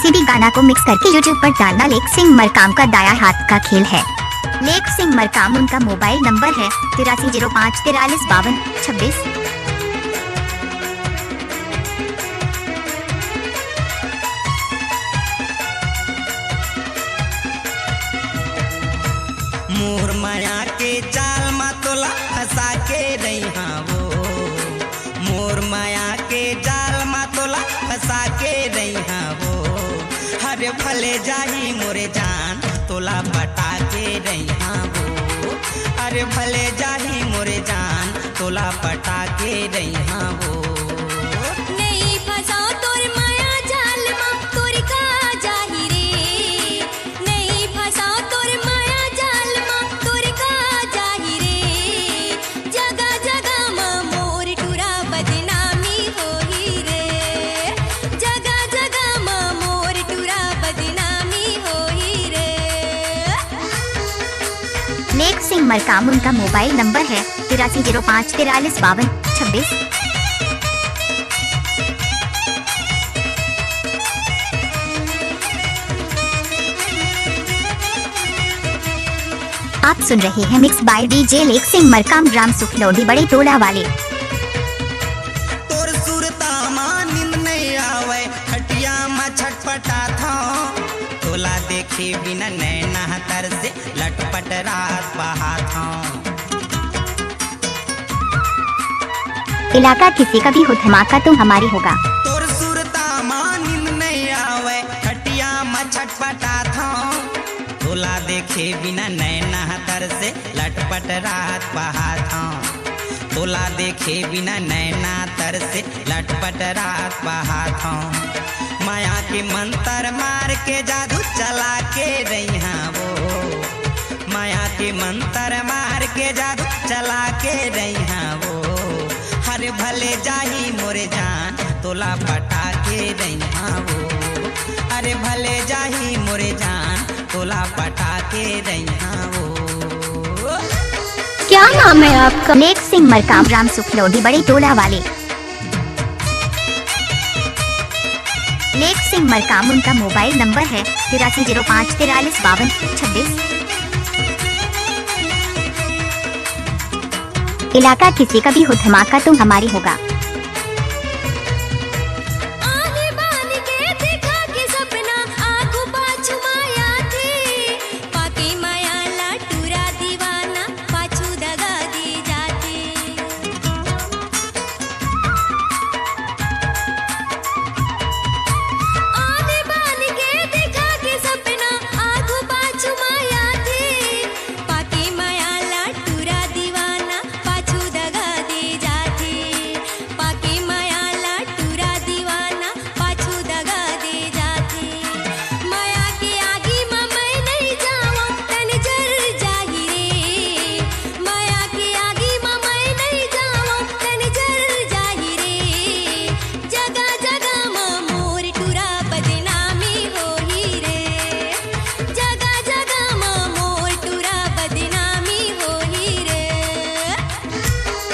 किसी भी गाना को मिक्स करके यूट्यूब पर डालना लेक सिंह मरकाम का दाया हाथ का खेल है। लेक सिंह मरकाम, उनका मोबाइल नंबर है 8305435226। मोर माया के जाल मा तोला फंसा के रही वो, मोर माया के जाल मा तोला फंसा के रही वो। हरे भले जाही मोरे जान तोला पटा के रही वो, अरे भले जाही मोरे जान तोला पटा के रही वो। लेक सिंह मरकाम, उनका मोबाइल नंबर है 8305435226। आप सुन रहे हैं मिक्स बाय डीजे लेक सिंह मरकाम, राम सुखलोधी बड़े टोला वाले। तोर सुरता मा नींद नहीं आवे, खटिया मा छटपटा था, तोला देखे बिना नैना तर से लटपट रात बहा था। इलाका किसी का भी हो, धमाका तो हमारी होगा। तोर सुरता मा नींद नहीं आवे, खटिया मा छटपटा था, तोला देखे बिना नैना तर से लटपट रात बहा था, तोला देखे बिना नैना तर से लटपट रात बहा था। माया के मंतर मार के जादू चला के रही वो, माया के मंतर मार के जादू चला के रही वो। हर भले जाही मोरे जान तोला पटा के रही वो, अरे भले जाही मोरे जान तोला पटा के रही वो। क्या नाम है आपका? लेक सिंह मरकाम, राम सुखलोधी बड़े टोला वाले। लेक सिंह मरकाम, उनका मोबाइल नंबर है 8305435226। इलाका किसी का भी हो, धमाका तो हमारी होगा।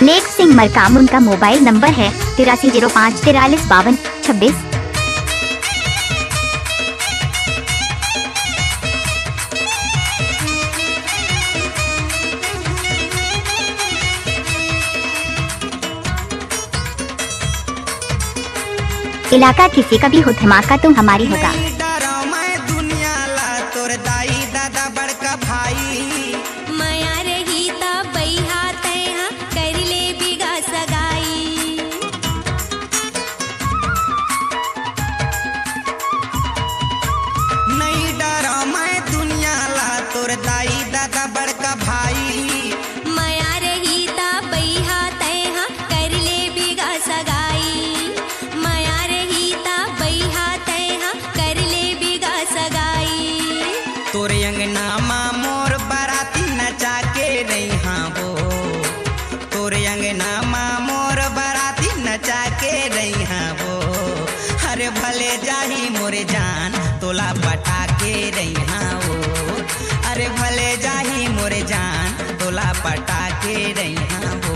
लेक सिंह मरकाम, उनका मोबाइल नंबर है 8305435226। इलाका किसी का भी हो, धमाका तो हमारी होगा। दुनिया ला तोर दाई दादा बड़का भाई, माया रही ता बैहा तैहा कर ले बिगा सगाई। नहीं डरा मैं दुनिया ला तोर दाई दादा बड़का भाई, माया रही ता बैहा तैहा कर ले बिगा सगाई। माया रही ता बैहा तैहा कर ले बिगा सगाई। तोरे अंगना मा मोर बाराती नचा के रही वो, तोरे अंगना मा मोर बाराती नचा के रही वो। हरे भले जाही मोरे जान तोला पटा के रही वो, अरे भले जाही मोरे जान तोला पटा के रही वो।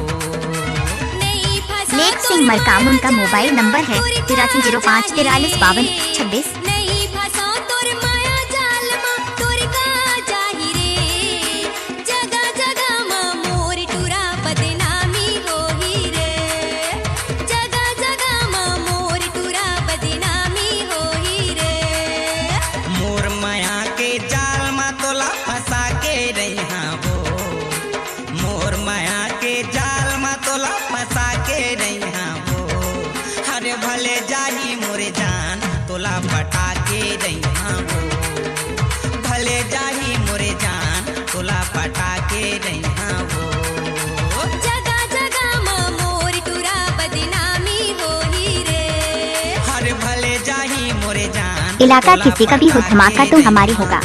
लेक सिंह मरकाम, उनका मोबाइल नंबर है 8305435226। भले जाही मोरे जान तोला पटा के रैहा हो, भले जाही मोरे जान तोला पटा के रैहा हो। जगह जगह मोर टुरा बदनामी होही रे। हर भले जाही मोरे जान इलाका किसी का भी हो, धमाका तो हमारी होगा।